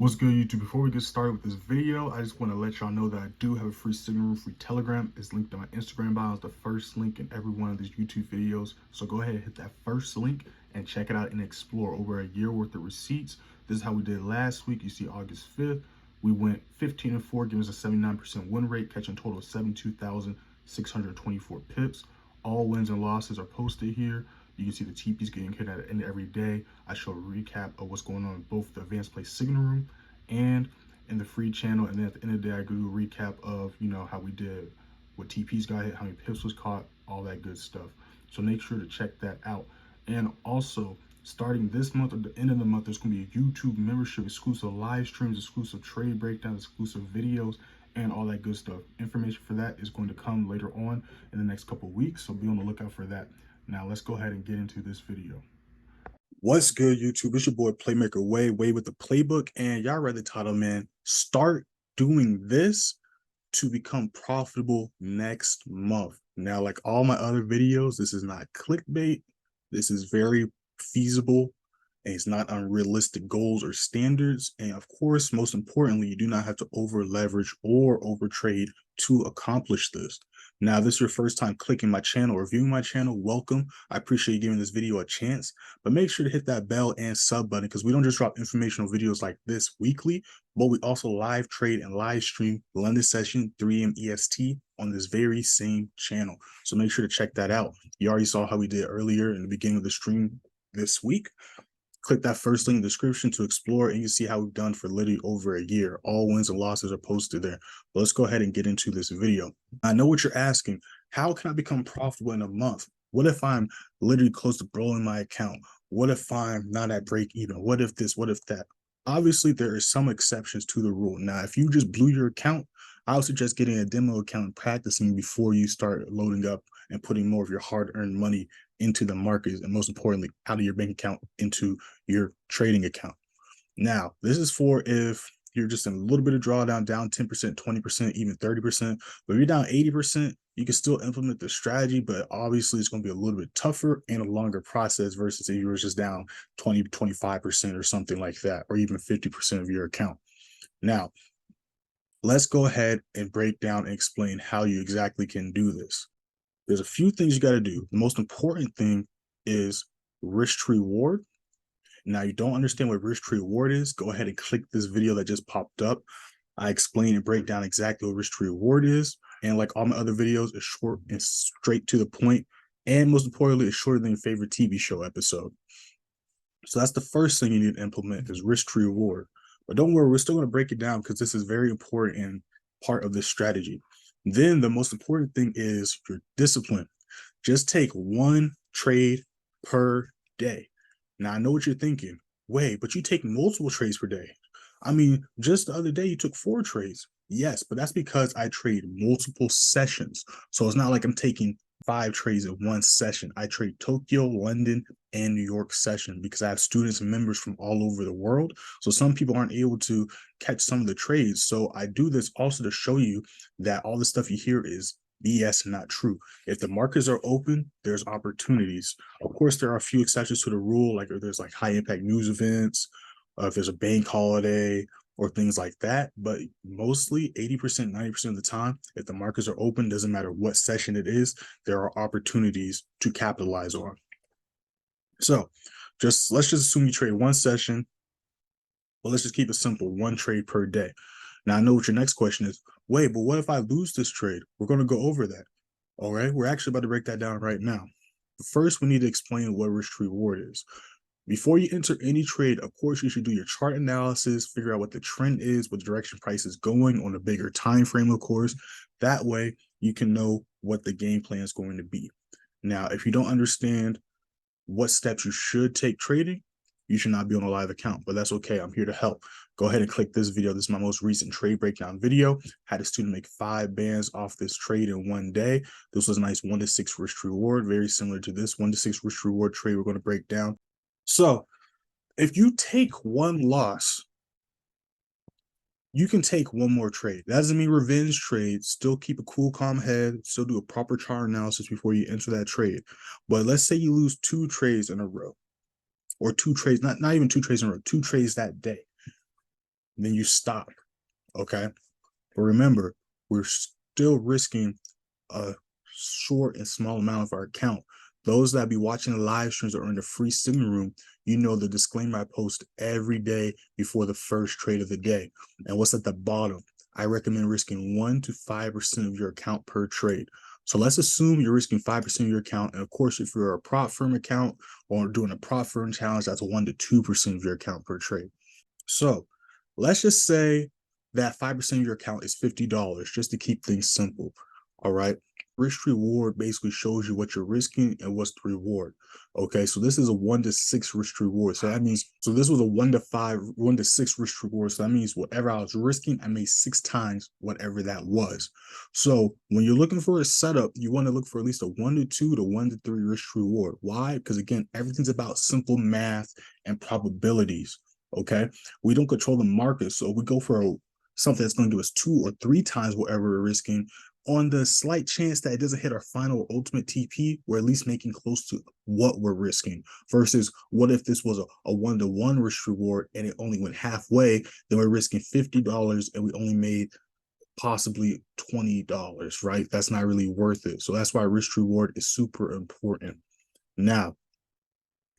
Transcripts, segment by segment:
What's good, YouTube? Before we get started with this video, I just want to let y'all know that I do have a free signal room, free Telegram. It's linked in my Instagram bio. It's the first link in every one of these YouTube videos. So go ahead and hit that first link and check it out and explore over a year worth of receipts. This is how we did last week. You see August 5th. We went 15-4, giving us a 79% win rate, catching a total of 72,624 pips. All wins and losses are posted here. You can see the TPs getting hit at the end of every day. I show a recap of what's going on in both the advanced play signal room and in the free channel. And then at the end of the day, I do a recap of, how we did, what TPs got hit, how many pips was caught, all that good stuff. So make sure to check that out. And also, starting this month or the end of the month, there's going to be a YouTube membership, exclusive live streams, exclusive trade breakdowns, exclusive videos, and all that good stuff. Information for that is going to come later on in the next couple of weeks, so be on the lookout for that. Now let's go ahead and get into this video. What's good, YouTube? It's your boy Playmaker Way with the playbook, and y'all read the title, man. Start doing this to become profitable next month. Now, like all my other videos, this is not clickbait. This is very feasible, and it's not unrealistic goals or standards. And of course, most importantly, you do not have to over leverage or over trade to accomplish this. Now, if this is your first time clicking my channel or viewing my channel, welcome. I appreciate you giving this video a chance, but make sure to hit that bell and sub button because we don't just drop informational videos like this weekly, but we also live trade and live stream London session 3 a.m. EST on this very same channel. So make sure to check that out. You already saw how we did earlier in the beginning of the stream this week. Click that first link in the description to explore, and you see how we've done for literally over a year. All wins and losses are posted there. But let's go ahead and get into this video. I know what you're asking. How can I become profitable in a month? What if I'm literally close to blowing my account? What if I'm not at break even? What if this? What if that? Obviously, there are some exceptions to the rule. Now, if you just blew your account, I would suggest getting a demo account and practicing before you start loading up and putting more of your hard-earned money into the markets, and most importantly, out of your bank account into your trading account. Now, this is for if you're just in a little bit of drawdown, down 10%, 20%, even 30%. But if you're down 80%, you can still implement the strategy, but obviously it's going to be a little bit tougher and a longer process versus if you were just down 20 to 25% or something like that, or even 50% of your account. Now, let's go ahead and break down and explain how you exactly can do this. There's a few things you got to do. The most important thing is risk to reward. Now, you don't understand what risk to reward is, go ahead and click this video that just popped up. I explain and break down exactly what risk to reward is. And like all my other videos, it's short and straight to the point. And most importantly, it's shorter than your favorite TV show episode. So that's the first thing you need to implement is risk to reward. But don't worry, we're still going to break it down because this is very important and part of this strategy. Then the most important thing is your discipline. Just take one trade per day. Now, I know what you're thinking. Wait, but you take multiple trades per day. I mean, just the other day, you took 4 trades. Yes, but that's because I trade multiple sessions. So it's not like I'm taking 5 trades in one session. I trade Tokyo, London, and New York session because I have students and members from all over the world. So some people aren't able to catch some of the trades. So I do this also to show you that all the stuff you hear is BS, not true. If the markets are open, there's opportunities. Of course, there are a few exceptions to the rule, like if there's like high impact news events, if there's a bank holiday, or things like that. But mostly 80%, 90% of the time, if the markets are open, doesn't matter what session it is, there are opportunities to capitalize on. So let's just assume you trade one session, but let's just keep it simple, one trade per day. Now, I know what your next question is. Wait, but what if I lose this trade? We're going to go over that. All right, we're actually about to break that down right now. But first, we need to explain what risk to reward is. Before you enter any trade, of course, you should do your chart analysis, figure out what the trend is, what direction price is going on a bigger time frame, of course. That way, you can know what the game plan is going to be. Now, if you don't understand what steps you should take trading, you should not be on a live account, but that's okay. I'm here to help. Go ahead and click this video. This is my most recent trade breakdown video. Had a student make 5 bands off this trade in one day. This was a nice 1 to 6 risk to reward, very similar to this 1 to 6 risk to reward trade we're going to break down. So if you take one loss, you can take one more trade. That doesn't mean revenge trade. Still keep a cool, calm head. Still do a proper chart analysis before you enter that trade. But let's say you lose 2 trades in a row, or 2 trades, not even 2 trades in a row, 2 trades that day. then you stop. Okay. But remember, we're still risking a short and small amount of our account. Those that be watching the live streams or in the free signal room, you know the disclaimer I post every day before the first trade of the day. And what's at the bottom? I recommend risking 1 to 5% of your account per trade. So let's assume you're risking 5% of your account. And of course, if you're a prop firm account or doing a prop firm challenge, that's 1 to 2% of your account per trade. So let's just say that 5% of your account is $50, just to keep things simple. All right. Risk reward basically shows you what you're risking and what's the reward. Okay. So this is a 1 to 6 risk reward. So that means, so this was a 1 to 5, 1 to 6 risk reward. So that means whatever I was risking, I made 6 times whatever that was. So when you're looking for a setup, you want to look for at least a 1 to 2 to 1 to 3 risk reward. Why? Because again, everything's about simple math and probabilities. Okay. We don't control the market. So we go for something that's going to give us 2 or 3 times whatever we're risking on the slight chance that it doesn't hit our final or ultimate TP, we're at least making close to what we're risking versus what if this was a 1-to-1 risk reward and it only went halfway, then we're risking $50 and we only made possibly $20, right? That's not really worth it. So that's why risk reward is super important. Now,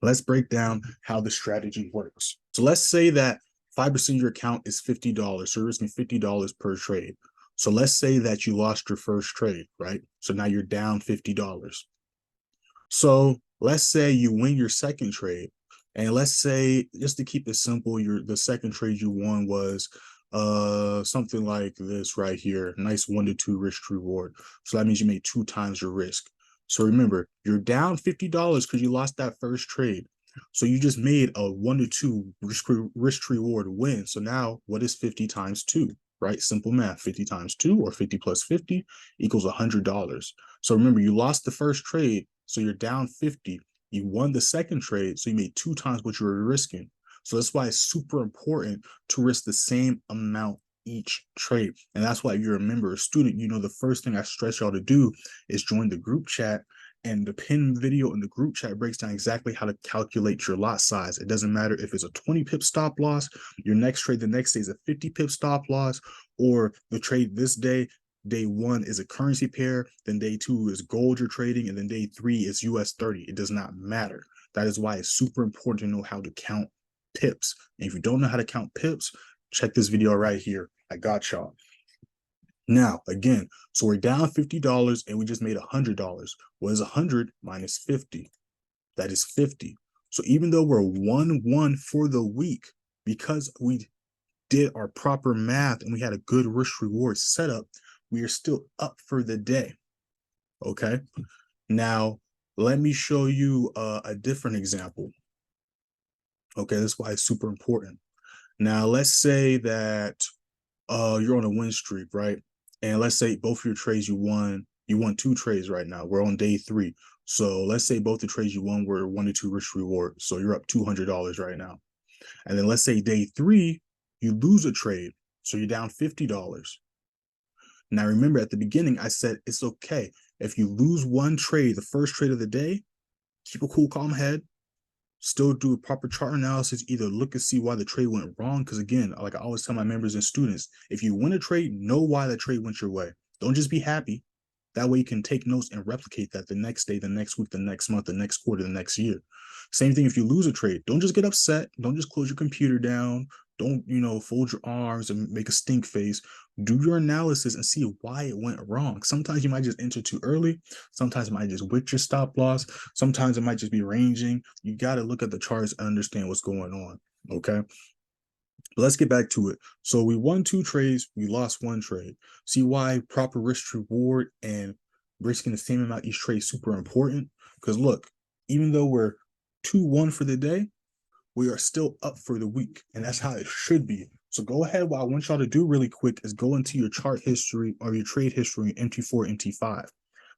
let's break down how the strategy works. So let's say that 5% of your account is $50. So you're risking $50 per trade. So let's say that you lost your first trade, right? So now you're down $50. So let's say you win your second trade. And let's say, just to keep it simple, the second trade you won was something like this right here. Nice 1 to 2 risk reward. So that means you made 2 times your risk. So remember, you're down $50 because you lost that first trade. So you just made a 1 to 2 risk reward win. So now what is 50 times 2? Right? Simple math. 50 times 2 or 50 plus 50 equals $100. So remember, you lost the first trade, so you're down 50. You won the second trade, so you made 2 times what you were risking. So that's why it's super important to risk the same amount each trade. And that's why if you're a member or student, you know the first thing I stress y'all to do is join the group chat. And the pinned video in the group chat breaks down exactly how to calculate your lot size. It doesn't matter if it's a 20 pip stop loss, your next trade the next day is a 50 pip stop loss, or the trade this day, day 1 is a currency pair, then day 2 is gold you're trading, and then day 3 is US 30. It does not matter. That is why it's super important to know how to count pips. And if you don't know how to count pips, check this video right here. I got y'all. Now, again, so we're down $50 and we just made $100. What is 100 minus 50? That is 50. So even though we're 1-1 for the week, because we did our proper math and we had a good risk reward setup, we are still up for the day. Okay. Now, let me show you a different example. Okay, that's why it's super important. Now, let's say that you're on a win streak, right? And let's say both your trades you won 2 trades right now. We're on day 3. So let's say both the trades you won were 1 to 2 risk reward. So you're up $200 right now. And then let's say day 3, you lose a trade. So you're down $50. Now, remember at the beginning, I said it's okay. If you lose one trade, the first trade of the day, keep a cool, calm head, still do a proper chart analysis, either look and see why the trade went wrong. Because again, like I always tell my members and students, if you win a trade, know why the trade went your way. Don't just be happy. That way you can take notes and replicate that the next day, the next week, the next month, the next quarter, the next year. Same thing if you lose a trade. Don't just get upset. Don't just close your computer down. Don't, fold your arms and make a stink face. Do your analysis and see why it went wrong. Sometimes you might just enter too early. Sometimes it might just whip your stop loss. Sometimes it might just be ranging. You got to look at the charts and understand what's going on. Okay. Let's get back to it. So we won 2 trades, we lost 1 trade. See why proper risk reward and risking the same amount each trade is super important? Because look, even though we're 2-1 for the day, we are still up for the week. And that's how it should be. So go ahead. What I want y'all to do really quick is go into your chart history or your trade history in MT4, MT5.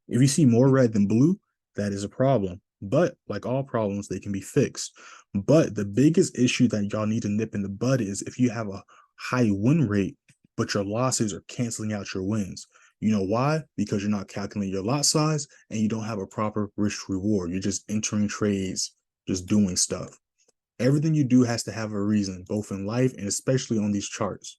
If you see more red than blue, that is a problem. But like all problems, they can be fixed. But the biggest issue that y'all need to nip in the bud is if you have a high win rate, but your losses are canceling out your wins. You know why? Because you're not calculating your lot size and you don't have a proper risk reward. You're just entering trades, just doing stuff. Everything you do has to have a reason, both in life and especially on these charts.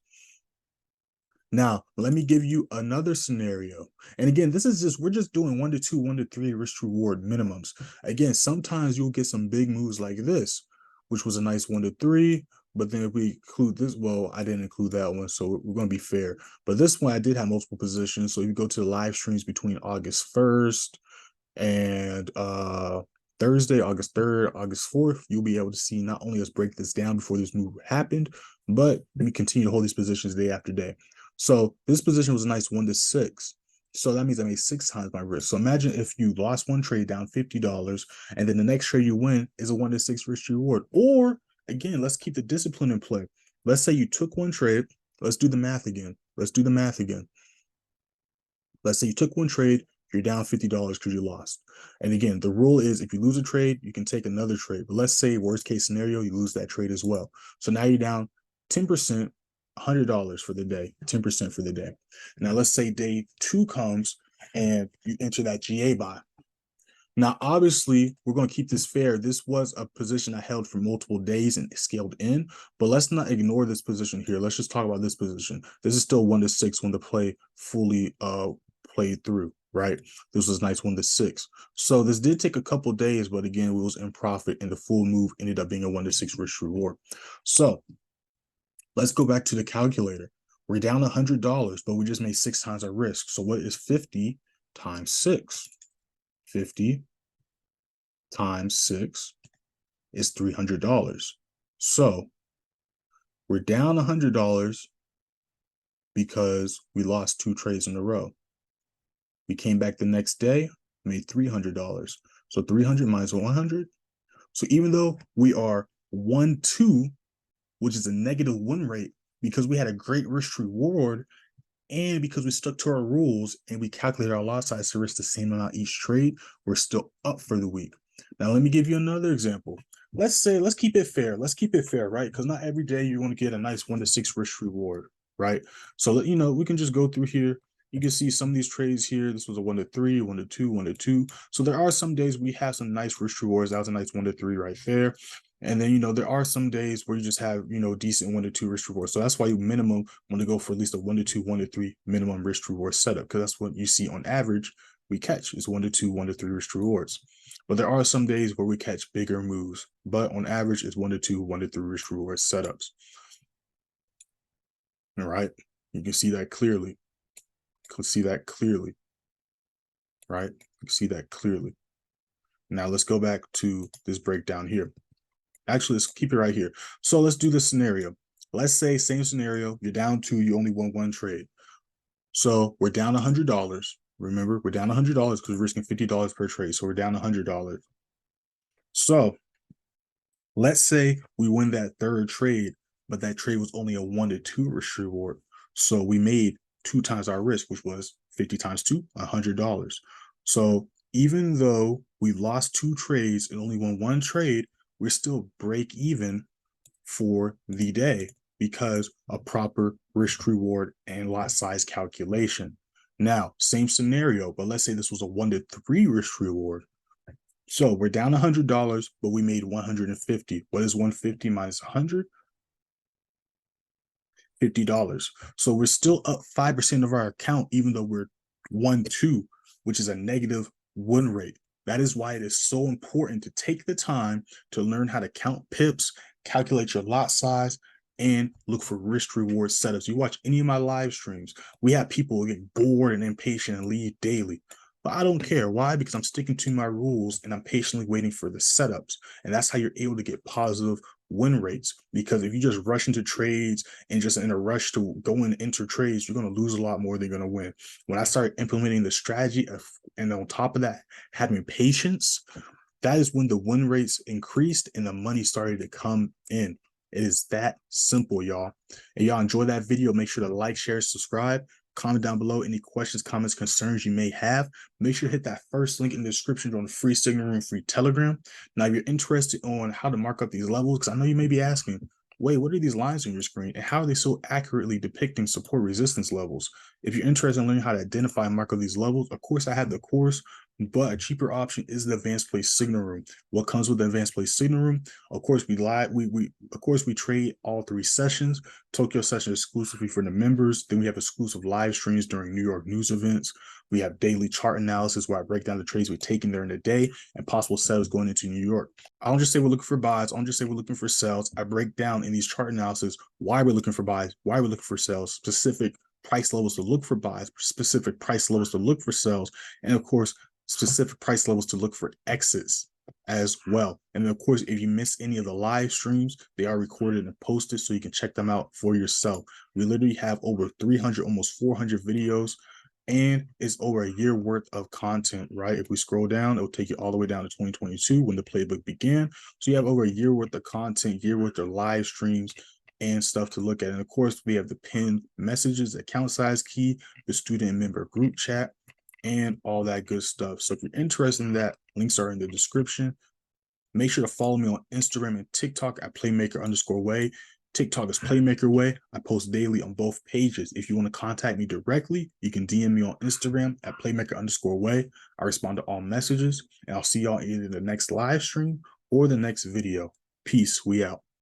Now, let me give you another scenario. And again, we're just doing 1 to 2, 1 to 3 risk reward minimums. Again, sometimes you'll get some big moves like this, which was a nice 1 to 3. But then if we include this, well, I didn't include that one, so we're going to be fair. But this one, I did have multiple positions. So if you go to the live streams between August 1st and Thursday, August 3rd, August 4th, you'll be able to see not only us break this down before this move happened, but we continue to hold these positions day after day. So this position was a nice 1 to 6. So that means I made 6 times my risk. So imagine if you lost one trade down $50, and then the next trade you win is a 1 to 6 risk reward. Or again, let's keep the discipline in play. Let's say you took one trade. Let's do the math again. Let's say you took one trade, you're down $50 because you lost. And again, the rule is if you lose a trade, you can take another trade. But let's say worst case scenario, you lose that trade as well. So now you're down 10%, $100 for the day, 10% for the day. Now let's say day 2 comes and you enter that GA buy. Now, obviously, we're going to keep this fair. This was a position I held for multiple days and scaled in, but let's not ignore this position here. Let's just talk about this position. This is still 1 to 6 when the play fully played through, right? This was nice 1 to 6. So this did take a couple days, but again, we was in profit and the full move ended up being a 1 to 6 risk reward. So let's go back to the calculator. We're down $100, but we just made 6 times our risk. So what is 50 times 6? 50 times 6 is $300. So we're down $100 because we lost 2 trades in a row. We came back the next day, made $300. So 300 minus 100. So even though we are 1-2, which is a negative win rate, because we had a great risk reward, and because we stuck to our rules and we calculated our lot size to risk the same amount each trade, we're still up for the week. Now, let me give you another example. Let's keep it fair. Let's keep it fair, right? Because not every day you're going to get a nice 1 to 6 risk reward, right? So, we can just go through here. You can see some of these trades here. This was a 1 to 3, 1 to 2, 1 to 2. So there are some days we have some nice risk rewards. That was a nice 1 to 3 right there. And then, there are some days where you just have, decent 1 to 2 risk rewards. So that's why you minimum want to go for at least a 1 to 2, 1 to 3 minimum risk reward setup, because that's what you see on average we catch is 1 to 2, 1 to 3 risk rewards. But there are some days where we catch bigger moves, but on average it's 1 to 2, 1 to 3 risk reward setups. All right, you can see that clearly. Right? You can see that clearly. Now let's go back to this breakdown here. Actually, let's keep it right here. So let's do this scenario. Let's say same scenario, you're down 2, you only won 1 trade. So we're down $100. Remember, we're down $100 because we're risking $50 per trade. So we're down $100. So let's say we win that 3rd trade, but that trade was only a 1 to 2 risk reward. So we made 2 times our risk, which was 50 times 2, $100. So even though we lost 2 trades and only won 1 trade, we're still break even for the day because a proper risk reward and lot size calculation. Now, same scenario, but let's say this was a 1 to 3 risk reward. So we're down $100, but we made 150. What is 150 minus 100? $50. So we're still up 5% of our account, even though we're 1-2, which is a negative win rate. That is why it is so important to take the time to learn how to count pips, calculate your lot size, and look for risk reward setups. You watch any of my live streams, we have people get bored and impatient and leave daily. But I don't care. Why? Because I'm sticking to my rules and I'm patiently waiting for the setups. And that's how you're able to get positive win rates. Because if you just rush into trades and just in a rush to go and enter trades, you're going to lose a lot more than you're going to win. When I started implementing the strategy and on top of that, having patience, that is when the win rates increased and the money started to come in. It is that simple, y'all. And y'all enjoy that video. Make sure to like, share, subscribe. Comment down below any questions, comments, concerns you may have. Make sure to hit that first link in the description on the free Signal Room, free Telegram. Now, if you're interested on how to mark up these levels, because I know you may be asking, wait, what are these lines on your screen? And how are they so accurately depicting support resistance levels? If you're interested in learning how to identify and mark up these levels, of course, I have the course But a cheaper option is the advanced play signal room. What comes with the advanced play signal room? Of course, we trade all 3 sessions. Tokyo session exclusively for the members. Then we have exclusive live streams during New York news events. We have daily chart analysis where I break down the trades we're taking during the day and possible sells going into New York. I don't just say we're looking for buys. I don't just say we're looking for sells. I break down in these chart analysis why we're looking for buys, why we're looking for sells, specific price levels to look for buys, specific price levels to look for sells, and of course, specific price levels to look for exits as well. And of course, if you miss any of the live streams, they are recorded and posted so you can check them out for yourself. We literally have over 300, almost 400 videos, and it's over a year worth of content, right? If we scroll down, it'll take you all the way down to 2022 when the playbook began. So you have over a year worth of content, year worth of live streams and stuff to look at. And of course, we have the pinned messages, account size key, the student and member group chat, and all that good stuff. So if you're interested in that, links are in the description. Make sure to follow me on Instagram and TikTok at playmaker_way. TikTok is Playmaker Way. I post daily on both pages. If you want to contact me directly, you can DM me on Instagram at Playmaker_way. I respond to all messages, and I'll see y'all either in the next live stream or the next video. Peace. We out.